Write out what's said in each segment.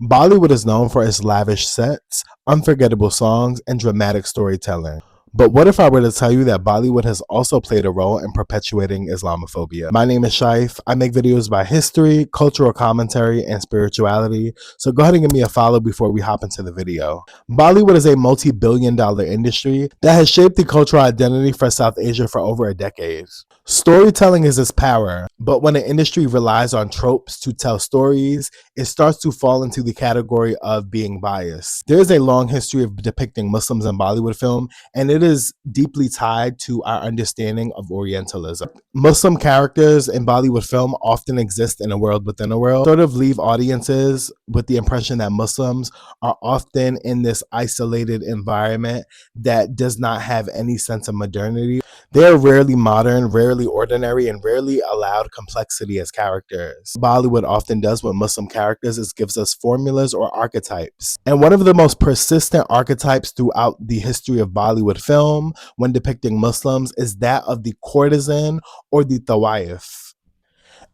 Bollywood is known for its lavish sets, unforgettable songs, and dramatic storytelling. But what if I were to tell you that Bollywood has also played a role in perpetuating Islamophobia? My name is Shaif. I make videos about history, cultural commentary, and spirituality. So go ahead and give me a follow before we hop into the video. Bollywood is a multi-billion-dollar industry that has shaped the cultural identity for South Asia for over a decade. Storytelling is its power, but when an industry relies on tropes to tell stories, it starts to fall into the category of being biased. There is a long history of depicting Muslims in Bollywood film, and it is deeply tied to our understanding of Orientalism. Muslim characters in Bollywood film often exist in a world within a world, sort of leave audiences with the impression that Muslims are often in this isolated environment that does not have any sense of modernity. They are rarely modern, rarely ordinary, and rarely allowed complexity as characters. Bollywood often does with Muslim characters is gives us formulas or archetypes. And one of the most persistent archetypes throughout the history of Bollywood film when depicting Muslims is that of the courtesan or the tawaif.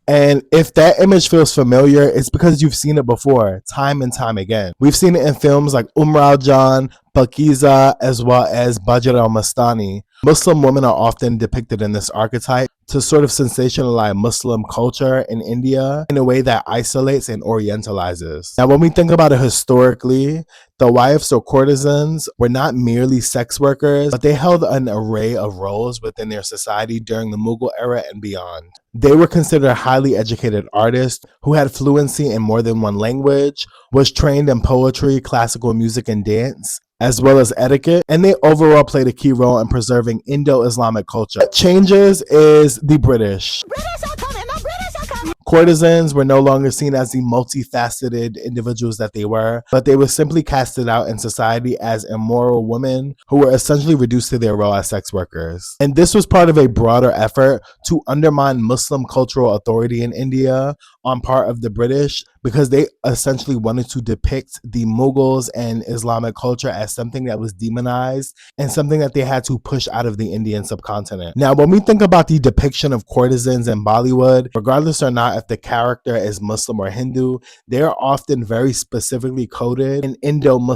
And if that image feels familiar, it's because you've seen it before, time and time again. We've seen it in films like Umrao Jan, Pakiza, as well as Bajra Mastani. Muslim women are often depicted in this archetype to sort of sensationalize Muslim culture in India in a way that isolates and orientalizes. Now, when we think about it historically, the wives or courtesans were not merely sex workers, but they held an array of roles within their society during the Mughal era and beyond. They were considered highly educated artists who had fluency in more than one language, was trained in poetry, classical music, and dance, as well as etiquette, and they overall played a key role in preserving Indo-Islamic culture. What changes is the British. Courtesans were no longer seen as the multifaceted individuals that they were, but they were simply casted out in society as immoral women who were essentially reduced to their role as sex workers. And this was part of a broader effort to undermine Muslim cultural authority in India on part of the British, because they essentially wanted to depict the Mughals and Islamic culture as something that was demonized and something that they had to push out of the Indian subcontinent. Now, when we think about the depiction of courtesans in Bollywood, regardless or not if the character is Muslim or Hindu, they are often very specifically coded in Indo-Muslim